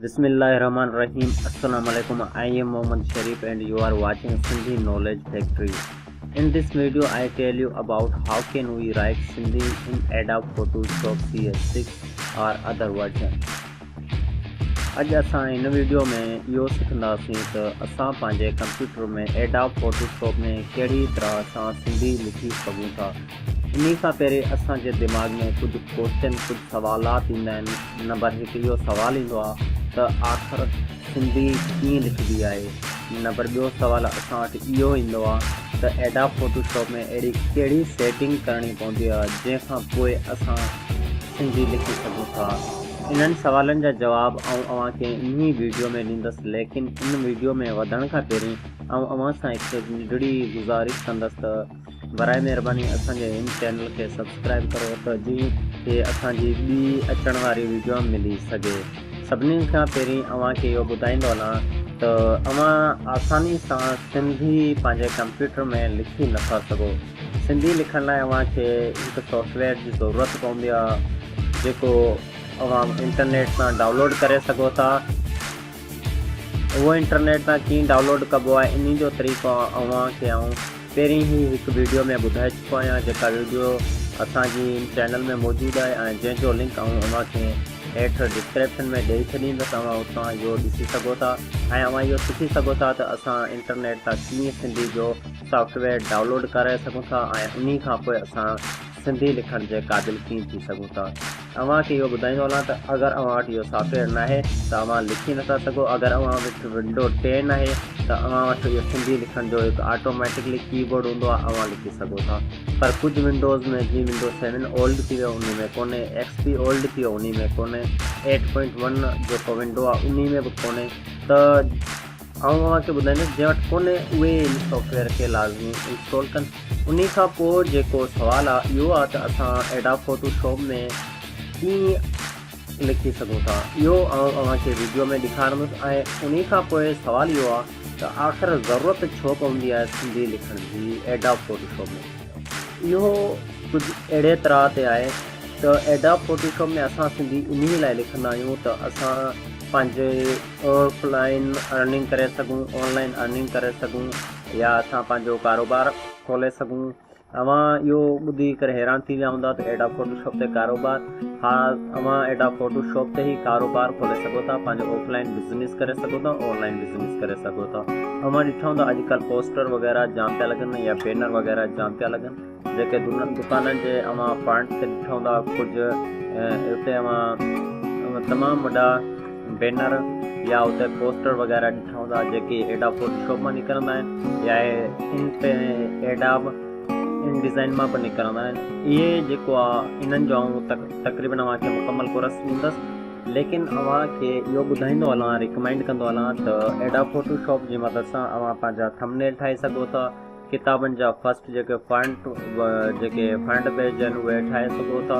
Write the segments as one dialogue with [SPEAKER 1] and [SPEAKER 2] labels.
[SPEAKER 1] Bismillahirrahmanirrahim. Assalamu alaikum. I am Mohammad Sharif and you are watching Sindhi Knowledge Factory. In this video, I tell you about how can we write Sindhi in Adobe Photoshop CS6 or other version. अज असां इन video में इहो सिखंदासीं त असां पंहिंजे computer में Adobe Photoshop में कहिड़ी तरह सां सिंधी लिखी सघूं था। इन खां पहिरीं असांजे दिमाग़ में कुझु क्वेश्चन कुझु सवालात ईंदा आहिनि। नंबर हिकु इहो सुवालु ईंदो आहे त आख़िर सिंधी कीअं लिखिबी आहे। नंबर ॿियो सुवालु असां वटि इहो ईंदो आहे त Adobe Photoshop में अहिड़ी कहिड़ी सेटिंग करणी पवंदी आहे जंहिंखां पोइ असां सिंधी लिखी सघूं था। इन्हनि सवालनि जा जवाब अव्हांखे इन वीडियो में ॾींदुसि, लेकिन इन वीडियो में वधण खां पहिरीं अव्हां सां हिकु नंढड़ी गुज़ारिश कंदुसि त बराए महिरबानी असांजे हिन चैनल खे सब्सक्राइब करो त जीअं असांजी ॿी अचण वारी वीडियो मिली सघे। सभिनी खां पहिरीं अव्हांखे इहो ॿुधाईंदो वञा त अव्हां आसानी सां सिंधी पंहिंजे कंप्यूटर में लिखी नथा सघो। सिंधी लिखण लाइ अव्हांखे हिकु सॉफ्टवेयर जी ज़रूरत पवंदी आहे जेको अवां इंटरनेट सां डाउनलोड करे सघो था। उहो इंटरनेट सां कीअं डाउनलोड कबो आहे इन जो तरीक़ो अव्हांखे पहिरीं ई हिकु वीडियो में ॿुधाए चुको आहियां, जेका वीडियो असांजी चैनल में मौजूदु आहे ऐं जंहिंजो लिंक अव्हांखे हेठि डिस्क्रिप्शन में ॾेई छॾींदुसि। तव्हां उतां इहो ॾिसी सघो था ऐं अव्हां इहो सिखी सघो था त असां इंटरनेट तां कीअं सिंधी जो सॉफ्टवेयर डाउनलोड करे सघूं था ऐं उन खां पोइ असां सिंधी लिखण जे क़ाबिल कीअं थी सघूं था। अव्हांखे इहो ॿुधाईंदो वञा त अगरि अव्हां वटि इहो सॉफ्टवेयर न आहे त अव्हां लिखी नथा सघो। अगरि अव्हां वटि विंडो 10 आहे त अव्हां वटि इहो सिंधी लिखण जो हिकु ऑटोमेटिकली कीबोर्ड हूंदो आहे, अव्हां लिखी सघो था। पर कुझु विंडोज़ में जीअं विंडो 7 ओल्ड थी वियो उन में कोन्हे, XP ओल्ड थी वियो उन में कोन्हे, 8.1 जेको विंडो आहे उन में बि कोन्हे। त अव्हांखे ॿुधाईंदुसि जंहिं वटि कोन्हे उहे इन सॉफ्टवेयर खे लाज़मी इंस्टॉल कनि। उन खां पोइ जेको सुवालु आहे इहो आहे त असां Adobe Photoshop में कीअं लिखी सघूं था। इहो अव्हांखे वीडियो में ॾेखारींदुसि ऐं उन खां पोइ सुवालु इहो आहे त आख़िर ज़रूरत छो पवंदी आहे सिंधी लिखण जी Adobe Photoshop में। इहो कुझु अहिड़े तरह ते आहे त Adobe Photoshop में असां सिंधी इन लाइ लिखंदा आहियूं त असां पंहिंजे ऑफलाइन अर्निंग करे सघूं, ऑनलाइन अर्निंग करे सघूं या असां पंहिंजो कारोबार खोले सघूं। अव्हां इहो ॿुधी करे हैरान थी विया हूंदा त Adobe Photoshop ते कारोबार, हा अव्हां Adobe Photoshop ते ई कारोबार खोले सघो था, पंहिंजो ऑफलाइन बिज़नेस करे सघो था, ऑनलाइन बिज़नेस करे सघो था। अव्हां ॾिठो हूंदा अॼुकल्ह पोस्टर वग़ैरह जाम पिया लॻनि या बैनर वग़ैरह जाम पिया लॻनि, जेके दुकाननि जे अव्हां फ्रंट ते ॾिठा हूंदा कुझु उते अव्हां तमामु वॾा बैनर या उते पोस्टर वग़ैरह ॾिठा हूंदा जेके Adobe Photoshop मां निकिरंदा आहिनि या Adobe इन डिज़ाइन मां बि निकिरंदा आहिनि। इहे जेको आहे इन्हनि जो तक़रीबन अव्हांखे मुकमल कोर्स ॾींदुसि, लेकिन अव्हांखे इहो ॿुधाईंदो हलां, रिकमेंड कंदो हलां त Adobe Photoshop जी मदद सां अव्हां पंहिंजा थंबनेल ठाहे सघो था, किताबनि जा फर्स्ट जेके फ्रंट पेज आहिनि उहे ठाहे सघो था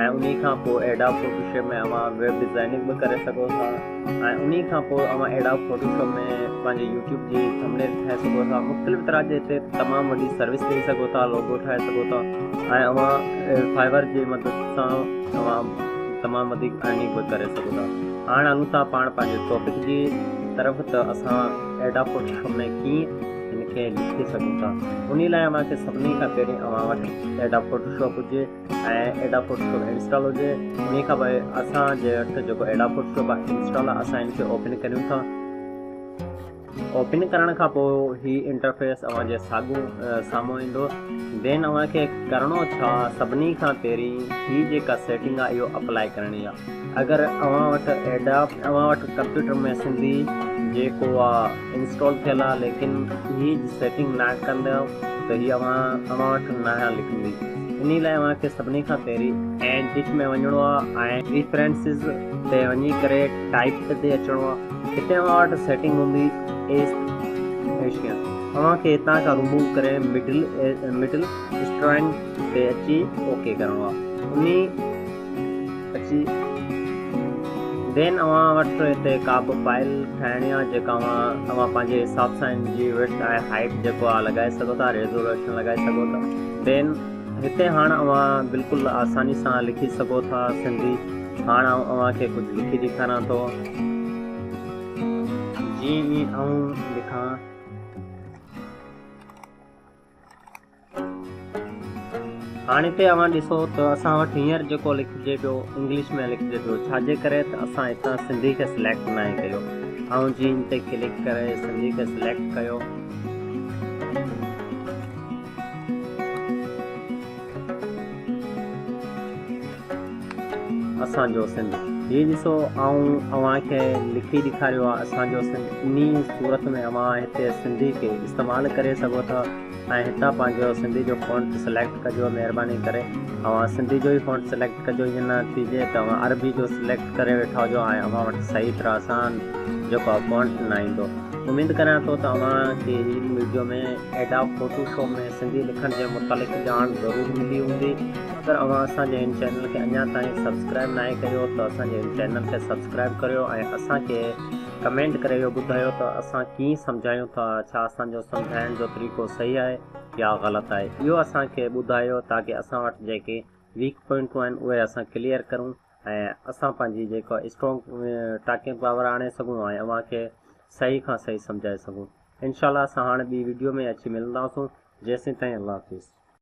[SPEAKER 1] ऐं उन खां पोइ Adobe Photoshop में अव्हां वेब डिज़ाइनिंग बि करे सघो था ऐं उन खां पोइ अव्हां Adobe Photoshop में पंहिंजे यूट्यूब जी थंबनेल ठाहे सघो था। मुख़्तलिफ़ तरह जे हिते तमामु वॾी सर्विस ॾेई सघो था, लोगो ठाहे सघो था ऐं अव्हां फाइवर जी मदद सां अव्हां तमामु वधीक अर्निंग बि करे सघो था। हाणे हलूं था पाण पंहिंजे टॉपिक जी तरफ़ त असां Adobe Photoshop में कीअं हिनखे लिखी सघूं था। उन लाइ अव्हांखे सभिनी खां पहिरीं अव्हां वटि Adobe Photoshop हुजे ऐं Adobe Photoshop इंस्टॉल हुजे। उन खां पोइ असांजे वटि जेको Adobe Photoshop आहे इंस्टॉल आहे, असां हिनखे ओपन करियूं था। ओपन करण खां पोइ ही इंटरफेस अव्हांजे साम्हूं ईंदो। देन अव्हांखे करिणो छा, सभिनी खां पहिरीं ही जेका सेटिंग आहे इहो अप्लाई करणी आहे। अगरि अव्हां वटि कंप्यूटर में सिंधी जेको आहे इंस्टॉल थियल आहे लेकिन ही सेटिंग न कंदो त हीअ अव्हां वटि न लिखंदी। इन लाइ अव्हांखे सभिनी खां पहिरीं एडिट में वञिणो आहे ऐं प्रेफरेंसिस ते वञी करे टाइप ते अचिणो आहे। हिते अव्हां वटि सेटिंग हूंदी एशियन, अव्हांखे हितां खां रिमूव करे मिडिल स्ट्रैंड ते अची ओके करिणो आहे। उन अची देन अव्हां वटि हिते का बि फाइल ठाहिणी आहे जेका अव्हां पंहिंजे हिसाब सां हिनजी विड्थ ऐं हाइट जेको आहे लॻाए सघो था, रेज़ोल्यूशन लॻाए सघो था। देन हिते हाणे अव्हां बिल्कुलु आसानी सां लिखी सघो था सिंधी। हाणे अव्हांखे कुझु लिखी ॾेखारियां थो। जी आऊं लिखां हाणे ते अवां ॾिसो त असां वटि हींअर जेको लिखिजे पियो इंग्लिश में लिखिजे पियो, छाजे करे त असां हितां सिंधी खे सिलेक्ट न आहे कयो। ऐं जीन ते क्लिक करे सिंधी खे सिलेक्ट कयो। असांजो सिंध ही ॾिसो अव्हांखे लिखी ॾेखारियो आहे असांजो सिंध। इन सूरत में अव्हां हिते सिंधी खे इस्तेमालु करे सघो था ऐं हितां पंहिंजो सिंधी जो फॉन्ट सिलेक्ट कजो। महिरबानी करे अव्हां सिंधी जो ई फॉन्ट सिलेक्ट कजो। ईअं न थिजे त अव्हां अरबी जो सिलेक्ट करे वेठा हुजो ऐं अव्हां वटि सही तरह सां जेको आहे फॉन्ट न ईंदो। उमेद करियां थो त अव्हांखे हिन वीडियो में एडोब फोटोशॉप में सिंधी लिखण जे मुतालिक़ ॼाण ज़रूरु मिली हूंदी। अगरि अव्हां असांजे हिन चैनल खे अञा ताईं सब्सक्राइब न कयो त असांजे हिन चैनल खे सब्सक्राइब करियो ऐं असांखे कमेंट करे इहो ॿुधायो त असां कीअं सम्झायूं था, छा असांजो सम्झाइण जो तरीक़ो सही आहे या ग़लति आहे। इहो असांखे ॿुधायो ताकी असां वटि जेके वीक पॉइंटूं आहिनि उहे असां क्लियर करूं ऐं असां पंहिंजी जेको स्ट्रॉन्ग टाकिंग पावर आणे सघूं ऐं अव्हांखे सही खां सही सम्झाए सघूं। इनशाला असां हाणे ॿी वीडियो में अची मिलंदासूं। जेसीं ताईं अल्लाह हाफ़िज़।